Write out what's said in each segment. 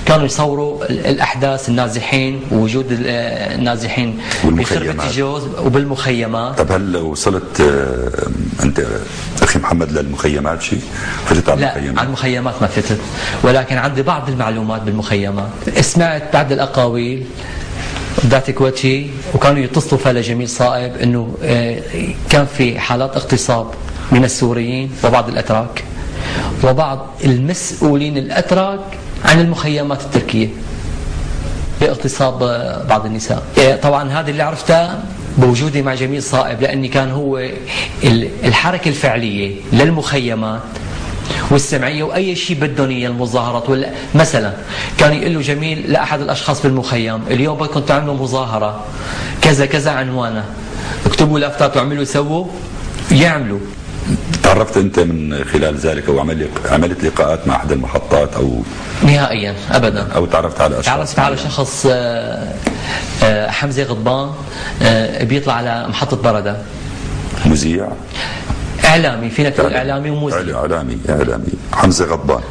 كانوا يصوروا الأحداث النازحين ووجود النازحين بخربة الجوز وبالمخيمات. طب هل وصلت أنت أخي محمد للمخيمات شيء؟ فتت على المخيمات؟ لا، على المخيمات ما فتت، ولكن عندي بعض المعلومات بالمخيمات. سمعت بعض الأقاويل ذات وجهي، وكانوا يتصلوا فيها لجميل صائب أنه كان في حالات اغتصاب من السوريين وبعض الأتراك وبعض المسؤولين الأتراك عن المخيمات التركية باغتصاب بعض النساء. طبعا هذا اللي عرفته بوجودي مع جميل صائب، لأني كان هو الحركة الفعلية للمخيمات والسمعية وأي شيء بدهم إياه، المظاهرات ولا مثلا كان يقول له جميل لأحد الأشخاص بالمخيم اليوم بدكم تعملوا مظاهرة كذا كذا عنوانها، اكتبوا لافتات وعملوا سووا يعملوا. تعرفت أنت من خلال ذلك أو عملت لقاءات مع أحد المحطات أو نهائيا أبدا؟ أو تعرفت على أشخاص؟ تعرفت على شخص حمزة غضبان بيطلع على محطة بردة، مذيع إعلامي، فينا تقول إعلامي ومذيع. إعلامي حمزة غضبان.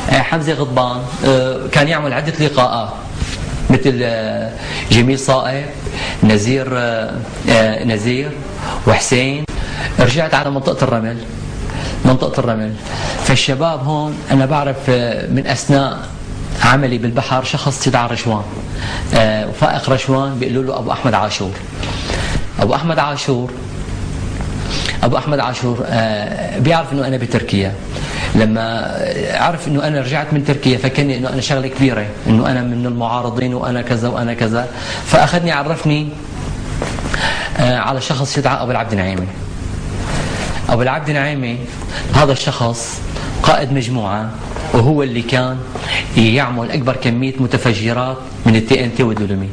حمزة غضبان كان يعمل عدة لقاءات مثل جميل صائب، نزير وحسين. رجعت على منطقة الرمل، فالشباب هون أنا بعرف من أثناء عملي بالبحر شخص يدعى رشوان، وفائق رشوان بيقولوا له أبو أحمد عاشور بيعرف إنه أنا بتركيا. لما عرف إنه أنا رجعت من تركيا فكرني إنه أنا شغلة كبيرة، إنه أنا من المعارضين وأنا كذا وأنا كذا، فأخذني عرفني على شخص يدعى أبو العبد نعيمي. هذا الشخص قائد مجموعة، وهو اللي كان يعمل أكبر كمية متفجرات من الTNT والدولوميت،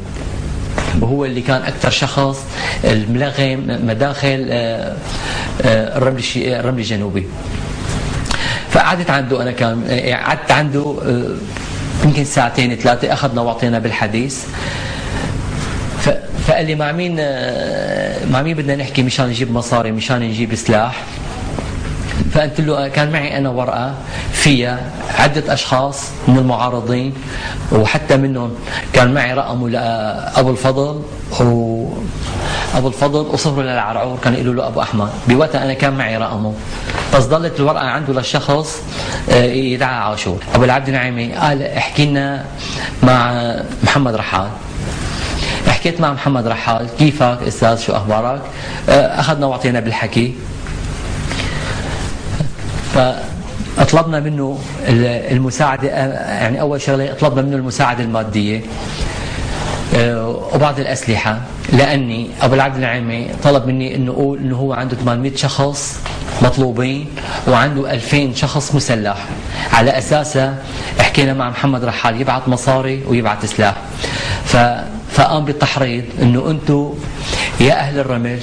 وهو اللي كان أكثر شخص الملغم مداخل الرمل الجنوبي. فقعدت عنده، أنا قعدت عنده يمكن ساعتين 3، أخذنا وعطينا بالحديث. فقال لي مع مين بدنا نحكي مشان نجيب مصاري مشان نجيب سلاح. فقلت له كان معي أنا ورقة فيها عدة أشخاص من المعارضين، وحتى منهم كان معي رقمه لأبو الفضل وصفره للعرعور كان يقولوا له أبو أحمد. بوقتها أنا كان معي رقمه، بس ضلت الورقة عنده للشخص يدعى عاشور. أبو العبد نعيمي قال احكي لنا مع محمد رحال. حكيت مع محمد رحال، كيفك أستاذ، شو أخبارك؟ أخذنا وعطينا بالحكي. فأطلبنا منه المساعدة، يعني أول شغلة طلبنا منه المساعدة المادية وبعض الأسلحة، لأني أبو العبد النعيمي طلب مني إنه أقول إنه هو عنده 800 شخص مطلوبين وعنده 2000 شخص مسلح. على أساسه حكينا مع محمد رحال يبعث مصاري ويبعث سلاح. فقام بالتحريض إنه أنتم يا أهل الرمل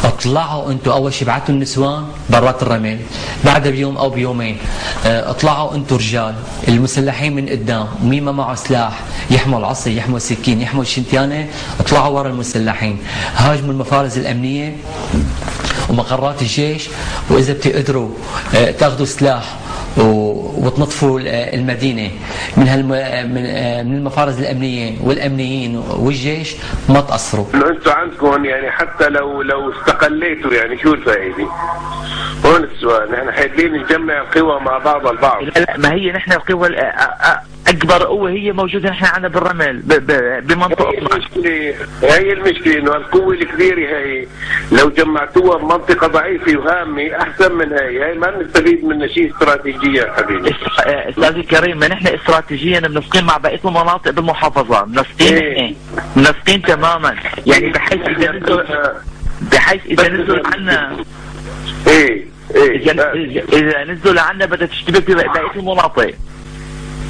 اطلعوا انتم، اول شيء بعثوا النسوان برات الرمل، بعدها بيوم او بيومين اطلعوا انتم رجال المسلحين من قدام، مين ما معه سلاح يحمل عصي يحمل سكين يحمل شنتيانه، اطلعوا ورا المسلحين، هاجموا المفارز الامنيه ومقرات الجيش، واذا بتقدروا تاخذوا سلاح وتنظفوا المدينه من المفارز الامنيه والامنيين والجيش، ما تقصروا. انتم عندكم يعني حتى لو استقليتوا يعني شو الفائده؟ هون السؤال، نحن حابين نجمع القوى مع بعض البعض. لا ما هي نحن القوى اكبر قوه هي موجوده نحن عندنا بالرمل بمنطقه. هي المشكله انه القوه الكبيره هي لو جمعتوها بمنطقه ضعيفه وهامه احسن من هي ما بنستفيد منها شيء استراتيجيا حبيبي. استاذي الكريم، ما نحن استراتيجيا منسقين مع بقيه المناطق بالمحافظه، منسقين منسقين تماما، يعني بحيث اذا نزلوا عنا اذا نزلوا عنا بدها تشتبك ببقيه المناطق.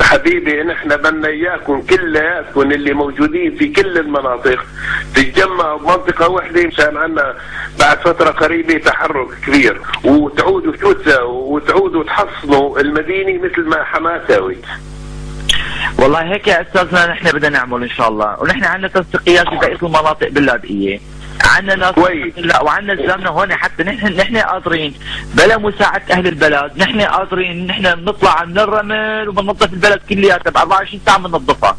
حبيبي نحن بدنا اياكم كلياتكم اللي موجودين في كل المناطق تتجمعوا بمنطقه واحده مشان عنا بعد فتره قريبه تحرك كبير، وتعودوا شو تساووا وتعودوا تحصنوا المدينه مثل ما حماس ساوت. والله هيك يا استاذنا نحن بدنا نعمل ان شاء الله، ونحن عندنا تنسيقيات ببقيه المناطق باللاذقيه، عنا ناس كويس. لا وعنا الزامنا هون حتى نحن قادرين بلا مساعدة أهل البلد، نحن قادرين نحن نطلع من الرمل وبننظف البلد كلياتها ب 24 ساعة بننظفها.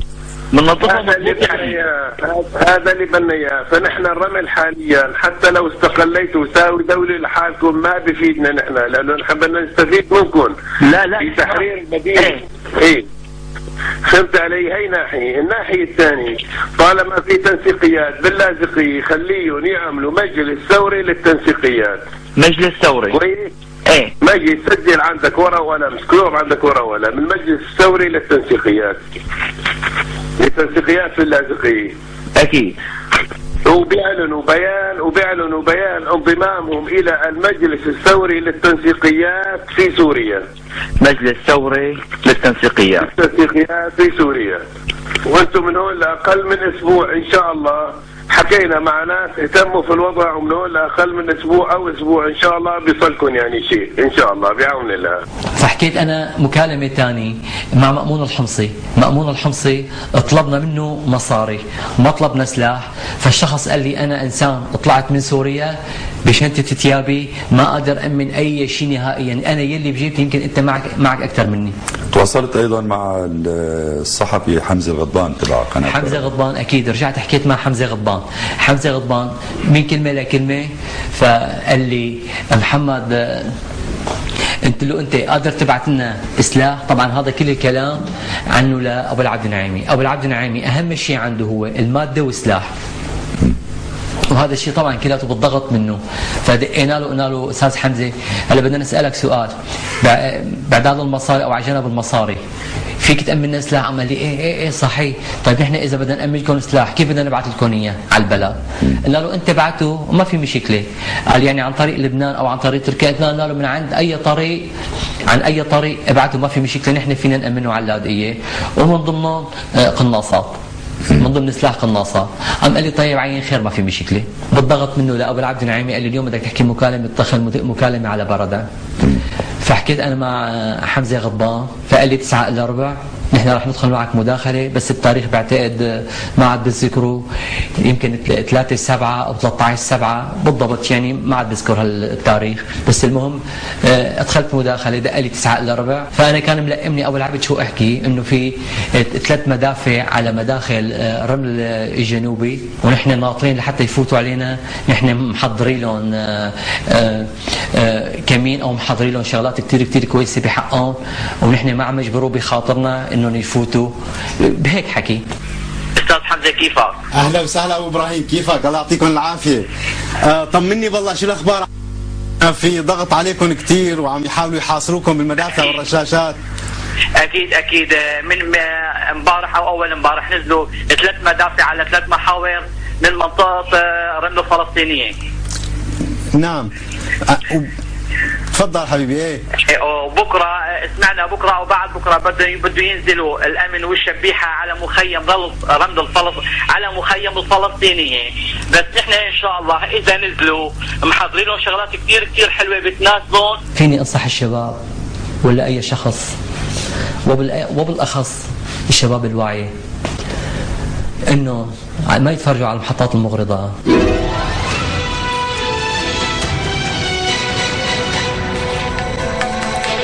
هذا اللي بدنا اياه، هذا اللي بدنا اياه. فنحن الرمل حاليا حتى لو استقليتوا وساوي دولة لحالكم ما بفيدنا نحن، لانه نحن بدنا نستفيد منكم لا في تحرير المدينة. ايه فهمت علي؟ هي ناحية. الناحية الثانية طالما في تنسيقيات باللاذقية خليهم يعملوا مجلس ثوري للتنسيقيات. مجلس ثوري كويس؟ ايه مجلس سجل عندك ورقة وقلم، مكتوب عندك ورقة وقلم، من المجلس الثوري للتنسيقيات. التنسيقيات في اللاذقية اكيد. وبيعلنوا بيان انضمامهم الى المجلس الثوري للتنسيقيات في سوريا. مجلس ثوري للتنسيقيات في سوريا. وانتم من هون لاقل من اسبوع ان شاء الله حكينا مع ناس اهتموا في الوضع، ومن هون لاقل من اسبوع او اسبوع ان شاء الله بيصلكم يعني شيء ان شاء الله بعون الله. فحكيت انا مكالمه ثانيه مع مأمون الحمصي، مأمون الحمصي طلبنا منه مصاري وما طلبنا سلاح. فالشخص قال لي انا انسان طلعت من سوريا بشنطه ثيابي ما اقدر امن اي شيء نهائيا، انا يلي بجيبتي يمكن انت معك اكثر مني. تواصلت ايضا مع الصحفي حمزه الغضبان تبع قناه حمزه غضبان اكيد، رجعت حكيت مع حمزه غضبان. حمزه غضبان من كلمه لكلمه فقال لي محمد انت لو انت قادر تبعت لنا سلاح. طبعا هذا كل الكلام عنه لابو العبد النعيمي. ابو العبد النعيمي اهم شيء عنده هو الماده والسلاح، وهذا الشيء طبعا كلياته بالضغط منه. فدقينا له قلنا له استاذ حمزه هلا بدنا نسالك سؤال، بعد هذا المصاري او على جنب المصاري فيك تامن لنا سلاح؟ عمل لي ايه صحيح. طيب نحن اذا بدنا نامن لكم سلاح كيف بدنا نبعث لكم اياه على البلد؟ قلنا له انت بعته وما في مشكله. قال يعني عن طريق لبنان او عن طريق تركيا؟ قلنا له من عند اي طريق، عن اي طريق ابعته ما في مشكله، نحن فينا نامنه على اللاذقيه ومن ضمنهم قناصات، من ضمن سلاح قناصات. قام قال لي طيب عين خير ما في مشكله. بالضغط منه لابو العبد النعيمي قال لي اليوم بدك تحكي مكالمه اتخذ مكالمه على بردة. فحكيت انا مع حمزه غضبان فقال لي 9 إلا ربع نحن راح ندخل معك مداخله، بس التاريخ بعتقد ما عاد بتذكره، يمكن 3/7 او 13/7 بالضبط، يعني ما عاد بذكر هالتاريخ. بس المهم ادخلت مداخله دق لي 9 إلا ربع. فانا كان ملقمني ابو العبد شو احكي انه في 3 مدافع على مداخل رمل الجنوبي ونحن ناطرين لحتى يفوتوا علينا، نحن محضرين لهم كمين او محضرين لهم شغلات كثير كويسه بحقهم، ونحن ما عم يجبروا بخاطرنا انهم يفوتوا. بهيك حكي. استاذ حمزه كيفك؟ اهلا وسهلا ابو ابراهيم، كيفك؟ الله يعطيكم العافيه. طمني بالله شو الاخبار؟ في ضغط عليكم كثير وعم يحاولوا يحاصروكم بالمدافع والرشاشات. اكيد من امبارح او اول امبارح نزلوا 3 مدافع على 3 محاور من منطقه رمل الفلسطينيه. نعم. تفضل حبيبي. ايه وبكره سمعنا بكره او بعد بكره بده ينزلوا الامن والشبيحه على مخيم رمل على مخيم الفلسطينيه. بس نحن ان شاء الله اذا نزلوا محضرين لهم شغلات كثير حلوه بتناسبهم. فيني انصح الشباب ولا اي شخص وبالاخص الشباب الواعي انه ما يتفرجوا على المحطات المغرضه.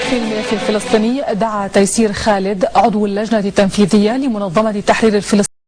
في الملف الفلسطيني دعا تيسير خالد عضو اللجنة التنفيذية لمنظمة التحرير الفلسطيني